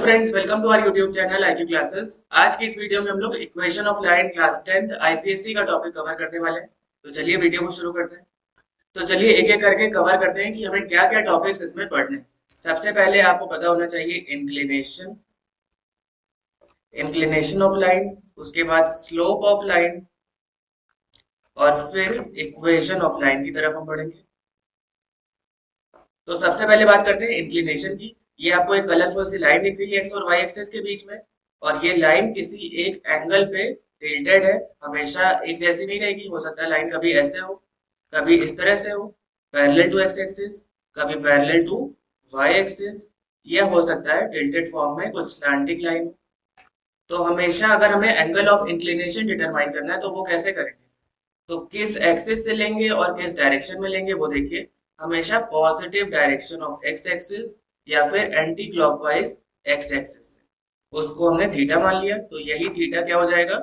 Friends, welcome to our YouTube channel IQ classes. आज की इस वीडियो में हम लोग equation of line class 10th ICSE का टॉपिक कवर करने वाले हैं। तो चलिए वीडियो को शुरू करते हैं। तो चलिए एक एक करके कवर करते हैं कि हमें क्या क्या टॉपिक्स इसमें पढ़ने हैं। सबसे पहले आपको पता होना चाहिए इंक्लिनेशन, इंक्लिनेशन ऑफ लाइन, उसके बाद स्लोप ऑफ लाइन और फिर इक्वेशन ऑफ लाइन की तरफ हम पढ़ेंगे। तो सबसे पहले बात करते हैं इंक्लिनेशन की। ये आपको एक कलरफुल सी लाइन दिख रही है एक्स और वाई एक्सिस के बीच में, और ये लाइन किसी एक एंगल पे टिल्टेड है। हमेशा एक जैसी नहीं रहेगी, हो सकता है लाइन कभी ऐसे हो, कभी इस तरह से हो, पैरेलल टू एक्स एक्सिस, कभी पैरेलल टू वाई एक्सिस, या हो सकता है टिल्टेड फॉर्म में कुछ स्लैंटिंग लाइन। तो हमेशा अगर हमें एंगल ऑफ इंक्लिनेशन डिटरमाइन करना है तो वो कैसे करेंगे, तो किस एक्सिस से लेंगे और किस डायरेक्शन में लेंगे वो देखिए। हमेशा positive direction of x axis या फिर एंटी क्लॉकवाइज एक्स एक्सिस से, उसको हमने थीटा मान लिया। तो यही थीटा क्या हो जाएगा,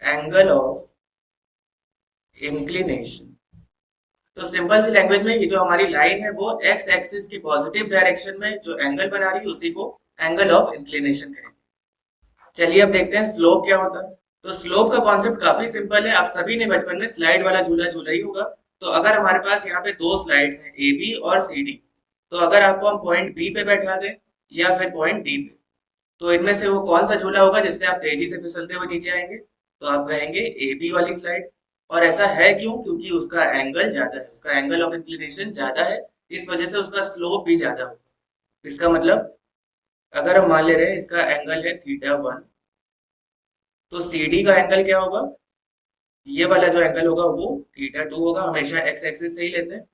एंगल ऑफ इंक्लिनेशन। तो सिंपल सी लैंग्वेज में ये जो हमारी लाइन है वो एक्स एक्सिस की पॉजिटिव डायरेक्शन में जो एंगल बना रही है उसी को एंगल ऑफ इंक्लिनेशन कहेंगे। चलिए अब देखते हैं स्लोप क्या होता है। तो स्लोप का कॉन्सेप्ट काफी सिंपल है। आप सभी ने बचपन में स्लाइड वाला झूला झूला ही होगा। तो अगर हमारे पास यहाँ पे दो स्लाइड्स हैं, ए बी और सी डी, तो अगर आपको हम पॉइंट बी पे बैठा दें या फिर पॉइंट डी पे, तो इनमें से वो कौन सा झूला होगा जिससे आप तेजी से फिसलते हुए नीचे आएंगे, तो आप कहेंगे ए बी वाली स्लाइड। और ऐसा है क्यों, क्योंकि उसका एंगल ज्यादा है, उसका एंगल ऑफ इंक्लिनेशन ज्यादा है, इस वजह से उसका स्लोप भी ज्यादा होगा। इसका मतलब अगर हम मान ले रहे हैं इसका एंगल है थीटा 1, तो सी डी का एंगल क्या होगा, ये वाला जो एंगल होगा वो थीटा 2 होगा। हमेशा एक्स एक्सिस से ही लेते हैं।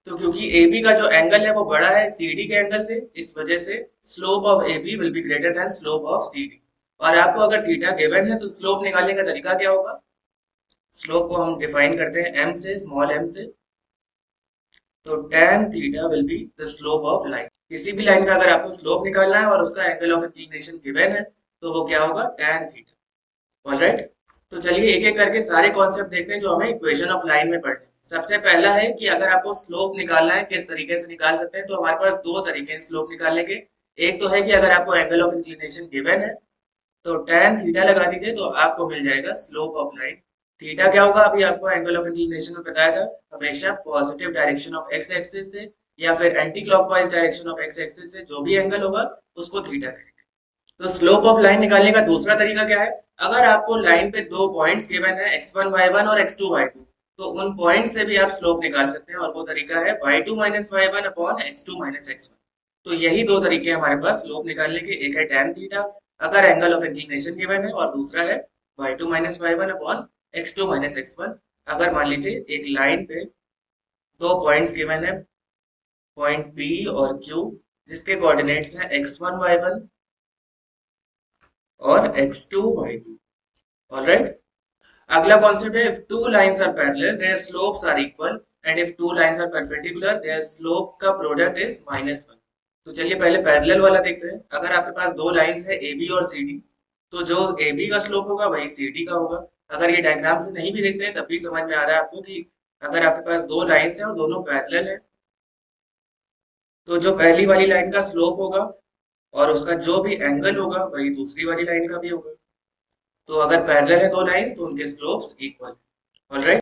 तो क्योंकि AB का जो एंगल है वो बड़ा है CD के एंगल से, इस वजह से slope of AB will be greater than slope of CD। और आपको अगर थीटा गिवन है तो स्लोप निकालने का तरीका क्या होगा, स्लोप को हम डिफाइन करते हैं m से, स्मॉल m से। तो tan theta will be the slope of line. किसी भी लाइन का अगर आपको स्लोप निकालना है और उसका एंगल ऑफ इंक्लिनेशन गिवन है तो वो क्या होगा, tan थीटा। ऑलराइट, तो चलिए एक एक करके सारे कॉन्सेप्ट देखते हैं जो हमें इक्वेशन ऑफ लाइन में पढ़ने हैं। सबसे पहला है कि अगर आपको स्लोप निकालना है किस तरीके से निकाल सकते हैं, तो हमारे पास दो तरीके हैं स्लोप निकालने के। एक तो है कि अगर आपको एंगल ऑफ इंक्लिनेशन गिवन है तो tan थीटा लगा दीजिए, तो आपको मिल जाएगा स्लोप ऑफ लाइन। थीटा क्या होगा, अभी आपको एंगल ऑफ इंक्लिनेशन में बताया था, हमेशा positive direction of x axis से या फिर anti clockwise direction of x axis से जो भी एंगल होगा उसको थीटा कहेंगे। तो स्लोप ऑफ लाइन निकालने का दूसरा तरीका क्या है, अगर आपको लाइन पे दो पॉइंट्स गिवन है x1 y1 और x2 y2, तो उन पॉइंट से भी आप स्लोप निकाल सकते हैं, और वो तरीका है y2 minus y1 upon x2 minus x1। तो यही दो तरीके हमारे पास स्लोप निकालने के, एक है tan थीटा अगर एंगल ऑफ इंक्लिनेशन गिवन है, और दूसरा है y2 minus y1 upon x2 minus x1। अगर मान लीजिए एक लाइन पे दो पॉइंट्स गिवन है, पॉइंट P और Q, जिसके कोऑर्डिनेट्स हैं x1 y1 और x2 y2। ऑलराइट, अगला कॉन्सेप्ट है, if two lines are parallel their slopes are equal and if two lines are perpendicular their slope का प्रोडक्ट is -1। तो चलिए पहले पैरेलल वाला देखते हैं। अगर आपके पास दो लाइंस है AB और CD, तो जो AB का स्लोप होगा वही CD का होगा। अगर ये डायग्राम से नहीं भी देखते हैं तब भी समझ में आ रहा है आपको कि अगर आपके पास दो लाइंस हैं और दोनों पैरेलल है, तो जो पहली वाली लाइन का स्लोप होगा और उसका जो भी एंगल होगा वही दूसरी वाली लाइन का भी होगा। तो अगर पैरेलल है दो लाइंस तो उनके स्लोप्स इक्वल। ऑलराइट,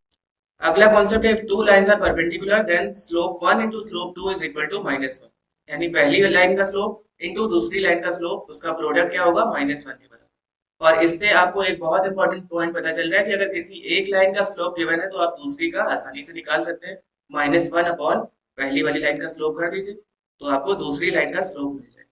अगला कॉन्सेप्ट है, if two lines are perpendicular then slope 1 into slope 2 is equal to -1। यानी पहली लाइन का स्लोप इनटू दूसरी लाइन का स्लोप, उसका प्रोडक्ट क्या होगा, -1 के बराबर। और इससे आपको एक बहुत इंपॉर्टेंट पॉइंट पता चल रहा है कि अगर किसी एक लाइन का स्लोप गिवन है तो आप दूसरी का आसानी से निकाल सकते हैं। -1 अपॉन पहली वाली लाइन का स्लोप कर दीजिए, तो आपको दूसरी लाइन का स्लोप मिल जाएगा।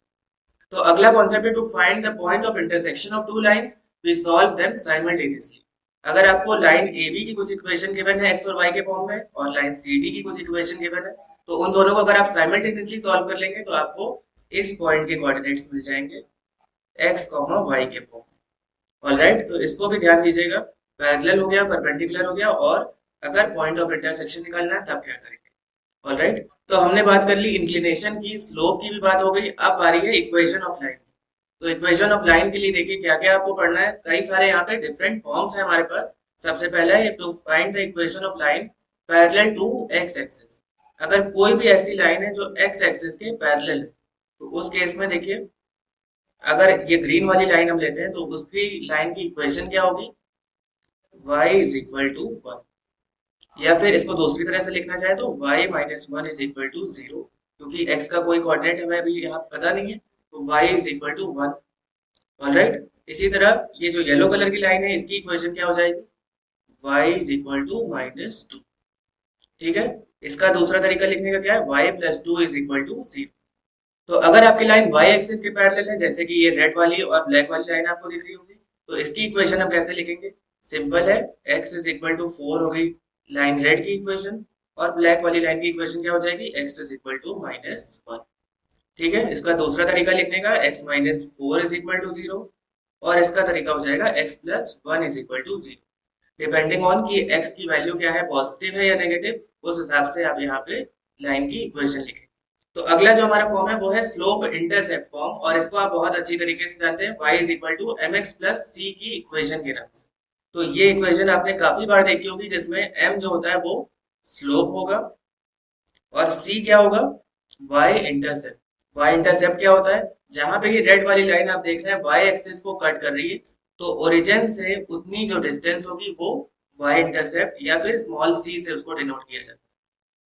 तो अगला कॉन्सेप्ट है, to find the point of intersection of two lines we solve them simultaneously. अगर आपको लाइन AB की कुछ इक्वेशन गिवन है x और y के फॉर्म में, और लाइन CD की कुछ इक्वेशन गिवन है, तो उन दोनों को अगर आप साइमल्टेनियसली सॉल्व कर लेंगे तो आपको इस पॉइंट के कोऑर्डिनेट्स मिल जाएंगे x, y के फॉर्म में। ऑलराइट, तो इसको भी ध्यान दीजिएगा, पैरेलल हो गया, परपेंडिकुलर हो गया, और अगर पॉइंट ऑफ इंटरसेक्शन निकालना है तब क्या करेंगे। ऑलराइट, तो हमने बात कर ली इंक्लिनेशन की, स्लोप की भी बात हो गई। अब आ रही है इक्वेशन ऑफ लाइन। तो इक्वेशन ऑफ लाइन के लिए देखिए क्या क्या आपको पढ़ना है। कई सारे यहाँ पे डिफरेंट फॉर्म्स है हमारे पास। सबसे पहला है to find the equation of line parallel to x axis. अगर कोई भी ऐसी लाइन है जो एक्स एक्सिस के पैरेलल है, तो उस केस में देखिए अगर ये ग्रीन वाली लाइन हम लेते हैं तो उसकी लाइन की इक्वेशन क्या होगी, y इज इक्वल टू 1। या फिर इसको दूसरी तरह से लिखना चाहे तो y minus one is equal to 0, क्योंकि x का कोई कोऑर्डिनेट हमें अभी यहाँ पता नहीं है, तो y is equal to 1। Alright, इसी तरह ये जो येलो कलर की लाइन है इसकी इक्वेशन क्या हो जाएगी, y इज इक्वल टू -2। ठीक है, इसका दूसरा तरीका लिखने का क्या है, y plus two is equal to 0। तो अगर आपकी लाइन y एक्सिस के पैरेलल है, जैसे कि ये रेड वाली और ब्लैक वाली लाइन आपको दिख रही होगी, तो इसकी इक्वेशन हम कैसे लिखेंगे, सिंपल है, x इज इक्वल टू 4 हो गई लाइन रेड की इक्वेशन, और ब्लैक वाली लाइन की इक्वेशन क्या हो जाएगी, x इज इक्वल टू -1। ठीक है, इसका दूसरा तरीका लिखने का, x minus four is equal to 0, और इसका तरीका हो जाएगा x plus one is equal to 0। Depending on कि x की वैल्यू क्या है, पॉजिटिव है या नेगेटिव, उस हिसाब से आप यहाँ पे लाइन की इक्वेशन लिखें। तो अगला जो हमारा फॉर्म है वो है स्लोप इंटरसेप्ट फॉर्म, और इसको आप बहुत अच्छी तरीके से जानते हैं, y is equal to m x plus c की इक्वेशन के नाम से। तो ये इक्वेशन आपने काफी बार देखी होगी, जिसमें m जो होता है वो स्लोप होगा और c क्या होगा, y इंटरसेप्ट। y इंटरसेप्ट क्या होता है, जहां पे ये रेड वाली लाइन आप देख रहे हैं y एक्सिस को कट कर रही है, तो ओरिजिन से उतनी जो डिस्टेंस होगी वो y इंटरसेप्ट या फिर स्मॉल c से उसको डिनोट किया जाता है।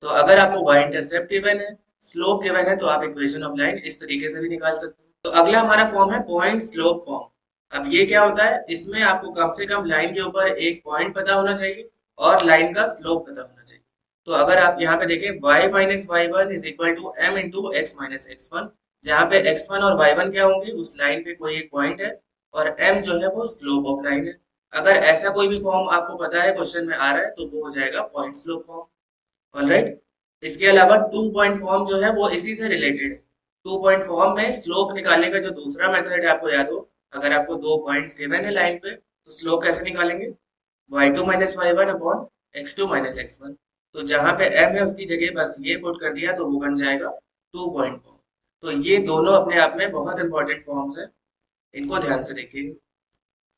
तो अगर आपको y इंटरसेप्ट गिवन है, स्लोप गिवन है, तो आप इक्वेशन ऑफ लाइन इस तरीके से भी निकाल सकते हो। तो अगला हमारा फॉर्म है पॉइंट स्लोप फॉर्म। अब ये क्या होता है, इसमें आपको कम से कम लाइन के ऊपर एक पॉइंट पता होना चाहिए और लाइन का स्लोप पता होना चाहिए। तो अगर आप यहाँ पे देखें, y minus y one is equal to m into x minus x one, जहाँ पे x1 और y1 क्या होंगे, उस लाइन पे कोई एक पॉइंट है, और m जो है वो स्लोप ऑफ लाइन है। अगर ऐसा कोई भी फॉर्म आपको पता है, क्वेश्चन में आ रहा है, तो वो हो जाएगा पॉइंट स्लोप फॉर्म। ऑलराइट, इसके अलावा टू पॉइंट फॉर्म जो है वो इसी से रिलेटेड है। टू पॉइंट फॉर्म में स्लोप निकालने का जो दूसरा मेथड है आपको याद हो, अगर आपको दो पॉइंट्स गिवन है लाइन पे, तो स्लोप कैसे निकालेंगे, y2 minus y one upon x2 minus x one. तो जहां पे m है उसकी जगह बस ये पुट कर दिया, तो वो बन जाएगा टू पॉइंट फॉर्म। तो ये दोनों अपने आप में बहुत इंपॉर्टेंट फॉर्म्स हैं, इनको ध्यान से देखिए।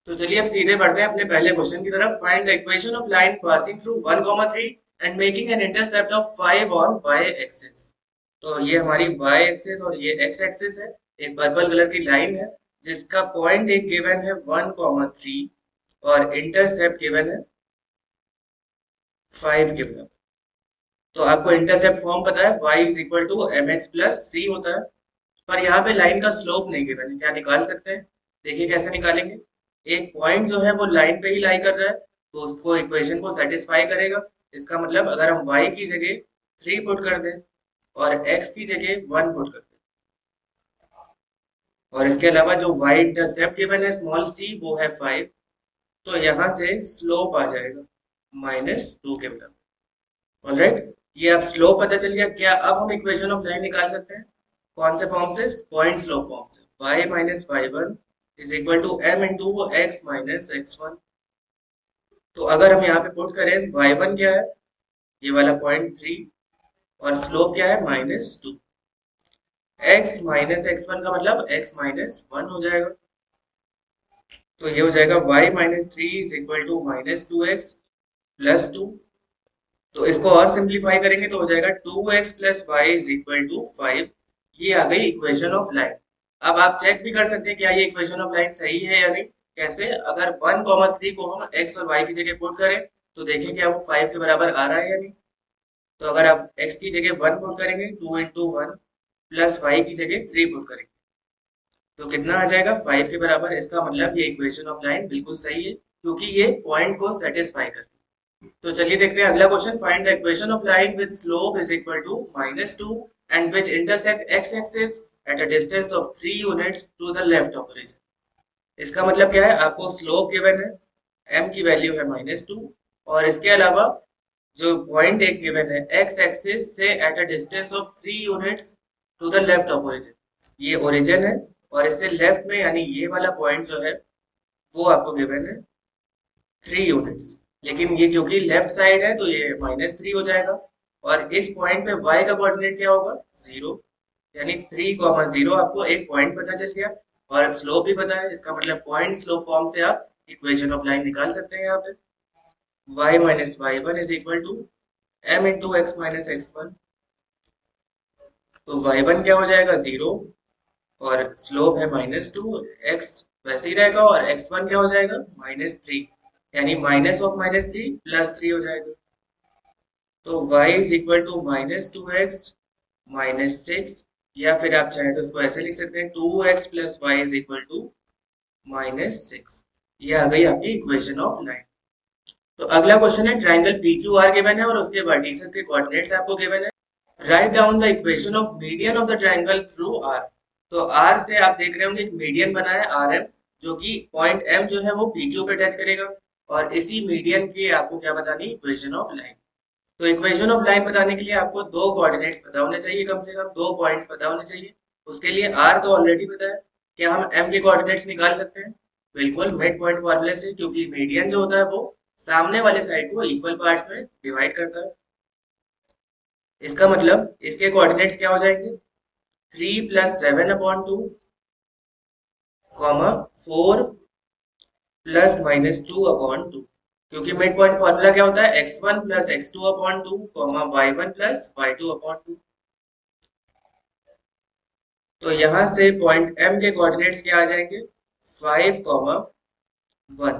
तो चलिए अब सीधे बढ़ते हैं अपने पहले क्वेश्चन की तरफ। Find the equation of line passing through 1,3 and making an intercept of 5 on y axis. तो ये हमारी y एक्सिस और ये x एक्सिस है, एक पर्पल कलर की लाइन है जिसका पॉइंट एक गिवन है 1,3 और इंटरसेप्ट गिवन है 5 के बराबर। तो आपको इंटरसेप्ट फॉर्म पता है, y is equal to m x plus c होता है, पर यहाँ पे लाइन का स्लोप नहीं गिवन है। क्या निकाल सकते हैं, देखिए कैसे निकालेंगे। एक पॉइंट जो है वो लाइन पे ही लाई कर रहा है, तो उसको इक्वेशन को सेटिस्फाई करेगा। इसका मतलब अगर हम y की जगह 3 पुट कर दें और x की जगह 1 पुट कर दें, और इसके अलावा जो y इंटरसेप्ट गिवन है स्मॉल c वो है 5, तो यहाँ से स्लोप आ जाएगा -2 के बराबर। ऑलराइट, ये अब स्लोप पता चल गया। क्या अब हम इक्वेशन ऑफ लाइन निकाल सकते हैं, कौन से फॉर्म से, पॉइंट स्लोप फॉर्म से। y minus y one is equal to m into x minus x one. तो अगर हम यहाँ पे पुट करें, y1 क्या है, ये वाला पॉइंट 3, और स्लोप क्या है -2। x माइनस एक्स वन का मतलब x माइनस वन हो जाएगा। तो ये हो जाएगा y minus three is equal to -2x plus two. तो इसको और सिंप्लीफाई करेंगे तो हो जाएगा 2x plus y is equal to 5। ये आ गई इक्वेशन ऑफ लाइन। अब आप चेक भी कर सकते हैं क्या ये इक्वेशन ऑफ लाइन सही है या नहीं। कैसे, अगर 1,3 को हम x और y की जगह पुट करें तो देखें क्या वो 5 के बराबर आ रहा है या नहीं। तो अगर आप x की जगह 1 पुट करेंगे, 2 इंटू वन, प्लस y की जगह 3 पुट करेंगे, तो कितना आ जाएगा, 5 के बराबर। इसका मतलब ये इक्वेशन ऑफ लाइन बिल्कुल सही है, क्योंकि ये पॉइंट को सेटिस्फाई कर। तो चलिए देखते हैं अगला question. Find the equation of line with slope is equal to -2 and which intersect x axis at a distance of 3 units to the left of origin. इसका मतलब क्या है, आपको स्लोप गिवन है, m की वैल्यू है -2, और इसके अलावा जो पॉइंट एक गिवन है x एक्सिस से at a distance of 3 units to the left of origin. ये ओरिजिन है, और इससे लेफ्ट में यानी ये वाला पॉइंट जो है वो आपको गिवन है 3 यूनिट्स। लेकिन ये क्योंकि लेफ्ट साइड है तो ये -3 हो जाएगा, और इस पॉइंट पे y का कोऑर्डिनेट क्या होगा, 0, यानी 3,0 आपको एक पॉइंट पता चल गया, और स्लोप भी पता है। इसका मतलब पॉइंट स्लोप फॉर्म से आप इक्वेशन ऑफ लाइन निकाल सकते हैं। यहाँ पे y minus y one is equal to m into x minus x one. तो y1 क्या हो जाएगा, 0, और स्लोप है -2, एक्स वैसे ही रहेगा और x1 क्या हो जाएगा -3, यानी -3 +3 हो जाएगा। तो y is equal to -2x -6, या फिर आप चाहे तो इसको ऐसे लिख सकते हैं 2x + y is equal to -6। ये आ गई आपकी इक्वेशन ऑफ लाइन। तो अगला क्वेश्चन है ट्राइंगल PQR गिवन है और उसके वर्टिसेस के कोऑर्डिनेट्स आपको गिवन है। Write down the equation of median of the triangle through R। तो R से आप देख रहे होंगे एक मीडियन बना है RM, जो कि पॉइंट M जो है वो PQ पे टच करेगा, और इसी मीडियन की आपको क्या बतानी, इक्वेशन ऑफ लाइन। तो इक्वेशन ऑफ लाइन बताने के लिए आपको दो कोऑर्डिनेट्स पता होने चाहिए, कम से कम दो पॉइंट्स पता होने चाहिए। उसके लिए R तो ऑलरेडी पता है, क्या हम M के कोऑर्डिनेट्स निकाल सकते हैं? बिल्कुल, मिड पॉइंट फॉर्मूले से, क्योंकि मीडियन जो होता है वो सामने वाले साइड को इक्वल पार्ट्स में डिवाइड करता है। इसका मतलब इसके कोऑर्डिनेट्स क्या हो जाएंगे, 3 + 7/2, 4 + -2/2, क्योंकि मिड पॉइंट फॉर्मूला क्या होता है, x1 + x2/2, y1 + y2/2। तो यहां से पॉइंट M के कोऑर्डिनेट्स क्या आ जाएंगे, 5, 1।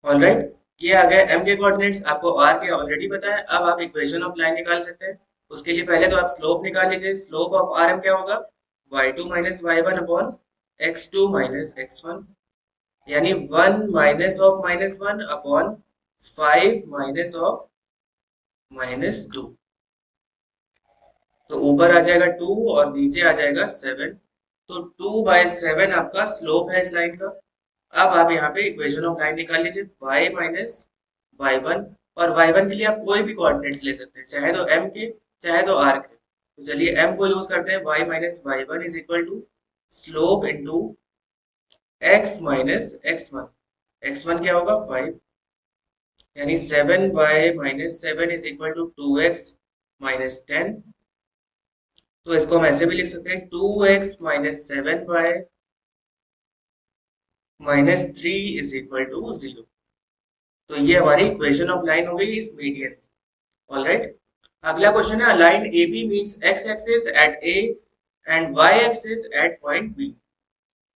ऑलराइट, ये आ गए M के कोऑर्डिनेट्स। आपको R के ऑलरेडी पता है, अब आप इक्वेशन ऑफ लाइन निकाल सकते हैं। उसके लिए पहले तो आप स्लोप निकाल लीजिए। स्लोप ऑफ RM क्या होगा, y2 - y1 x2 - x1, यानी 1 - ऑफ -1 अपॉन 5 - ऑफ -2। तो ऊपर आ जाएगा 2 और नीचे आ जाएगा 7। तो 2/7 आपका स्लोप है इस लाइन का। अब आप यहाँ पे इक्वेशन ऑफ लाइन निकाल लीजिए, y - y1, और y1 के लिए आप कोई भी कोऑर्डिनेट्स ले सकते हैं, चाहे तो m के चाहे तो r के। तो चलिए m को यूज करते हैं, y - y1 is equal to slope into x - x1। x1 क्या होगा, 5, यानी 7y - 7 is equal to 2x - 10। तो इसको हम ऐसे भी लिख सकते हैं, 2x - 7y - 3 is equal to 0। तो ये हमारी इक्वेशन ऑफ लाइन हो गई इस मीडियन की। ऑलराइट, अगला क्वेश्चन है, line AB meets x axis eight A and y axis at point B।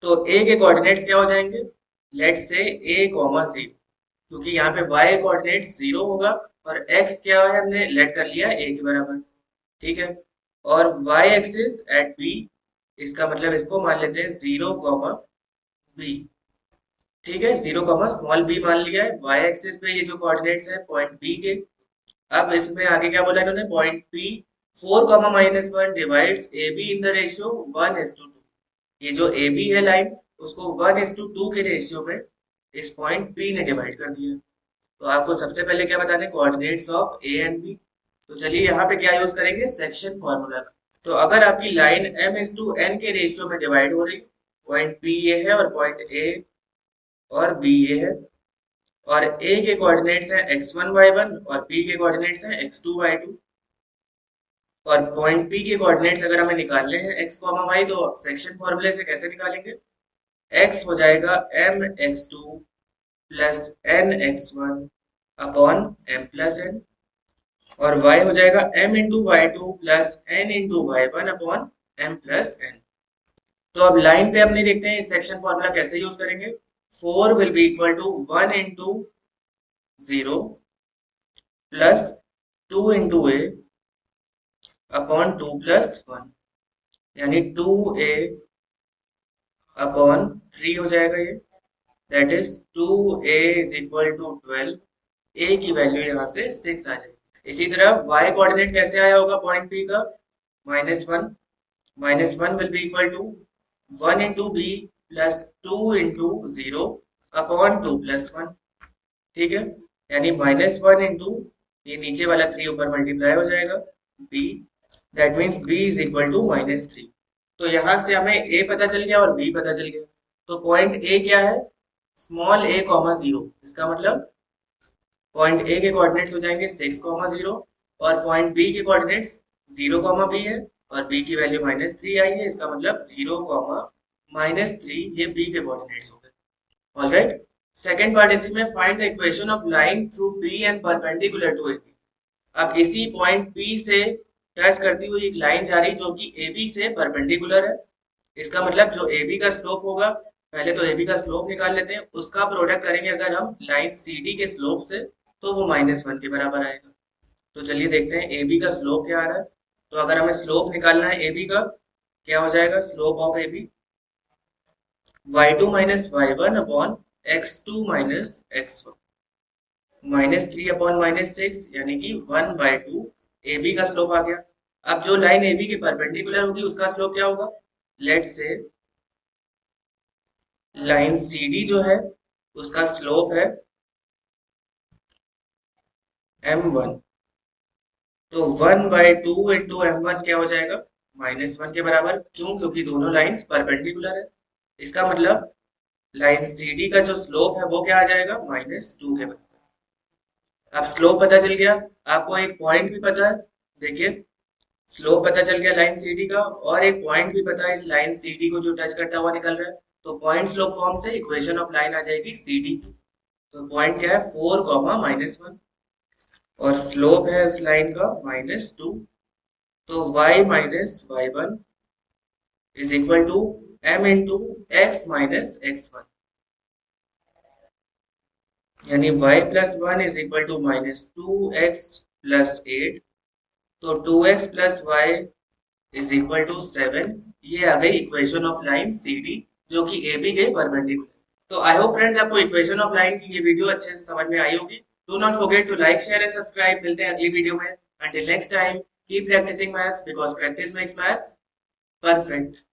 तो A के कोऑर्डिनेट्स क्या हो जाएंगे, लेट्स से A, 0, क्योंकि यहाँ पे y कोऑर्डिनेट 0 होगा और x क्या है, हमने लेट कर लिया A के बराबर, ठीक है। और y एक्सिस एट B, इसका मतलब इसको मान लेते हैं 0, B, ठीक है। 0, स्मॉल b मान लिया है। y एक्सिस पे ये जो कोऑर्डिनेट्स है पॉइंट B के। अब इसमें आगे क्या बोला इन्होंने, point P 4, -1 divides AB in the ratio 1:2। ये जो AB है लाइन, उसको 1:2 के रेशियो में इस पॉइंट P ने डिवाइड कर दिया। तो आपको सबसे पहले क्या बताना है, coordinates of A and B। तो चलिए यहाँ पे क्या यूज करेंगे, सेक्शन फॉर्मूला का। तो अगर आपकी लाइन M/N के रेशियो में डिवाइड हो रही, पॉइंट P ये है और पॉइंट A और B ये है, और A के कोऑर्डिनेट्स हैं x1 y1 और B के कोऑर्डिनेट्स हैं x2 y2, और पॉइंट P के कोऑर्डिनेट्स अगर हमें निकालने हैं x, y, तो सेक्शन फॉर्मूले से कैसे निकालेंगे, x हो जाएगा mx2 + nx1 upon m + n, और y हो जाएगा m/y2 + n/y1 upon m + n। तो अब लाइन पे अपने देखते हैं इस सेक्शन फॉर्मूला कैसे यूज करेंगे। 4 will be equal to 1 × 0 + 2 × a upon 2 + 1, यानी 2a अपॉन 3 हो जाएगा ये, that is 2a is equal to 12। a की वैल्यू यहाँ से 6 आ जाएगी। इसी तरह y कोऑर्डिनेट कैसे आया होगा पॉइंट P का, -1, -1 will be equal to 1 × b + 2 × 0 upon 2 + 1, ठीक है। यानी -1 × ये नीचे वाला 3 ऊपर मल्टीप्लाई हो जाएगा b, that means b is equal to -3। तो यहां से हमें a पता चल गया और b पता चल गया। तो पॉइंट a क्या है, स्मॉल a, 0। इसका मतलब पॉइंट a के कोऑर्डिनेट्स हो जाएंगे 6, 0, और पॉइंट b के कोऑर्डिनेट्स 0, b है, और b की वैल्यू -3 आई है। इसका मतलब 0, -3 ये b के कोऑर्डिनेट्स हो गए। ऑलराइट, सेकंड पार्ट इसी में, find the equation of line through B and perpendicular to AB। अब इसी पॉइंट P से टच करती हुई एक लाइन जा रही जो कि AB से परपेंडिकुलर है। इसका मतलब जो ए बी का स्लोप होगा, पहले तो ए बी का स्लोप निकाल लेते हैं, उसका प्रोडक्ट करेंगे अगर हम लाइन सी डी के स्लोप से, तो वो -1 के बराबर आएगा। तो चलिए देखते हैं ए बी का स्लोप क्या आ रहा है। तो अगर हमें स्लोप निकालना है ए बी का, क्या हो जाएगा slope of A B, y2 minus y1 upon x2 minus x1 -3 upon -6, यानी कि 1/2 ए बी का स्लोप आ गया। अब जो लाइन ए बी के परपेंडिकुलर होगी उसका स्लोप क्या होगा, लेट से लाइन सी डी जो है उसका स्लोप है m1, तो 1/2 इंटू m1 क्या हो जाएगा, -1 के बराबर। क्यों, क्योंकि दोनों लाइंस परपेंडिकुलर है। इसका मतलब लाइन सी डी का जो स्लोप है वो क्या आ जाएगा, -2 के बराबर। अब स्लोप पता चल गया, आपको एक पॉइंट भी पता है, देखिए स्लोप पता चल गया लाइन सी डी का, और एक पॉइंट भी पता है इस लाइन सी डी को जो टच करता हुआ निकल रहा है। तो पॉइंट स्लोप फॉर्म से इक्वेशन ऑफ लाइन आ जाएगी सी डी की। तो पॉइंट क्या है, 4, -1, और स्लोप है इस लाइन का -2। तो y minus y1 is equal to m into x minus x1, यानी y plus 1 is equal to -2x plus 8। तो 2x plus y is equal to 7। ये आ गई equation of line C D, जो कि ए बी के perpendicular. तो I hope friends आपको इक्वेशन ऑफ लाइन की ये वीडियो अच्छे से समझ में आई होगी। Do not forget to like share and subscribe. मिलते हैं अगली वीडियो में। Until next time keep practising maths, because practice makes maths perfect.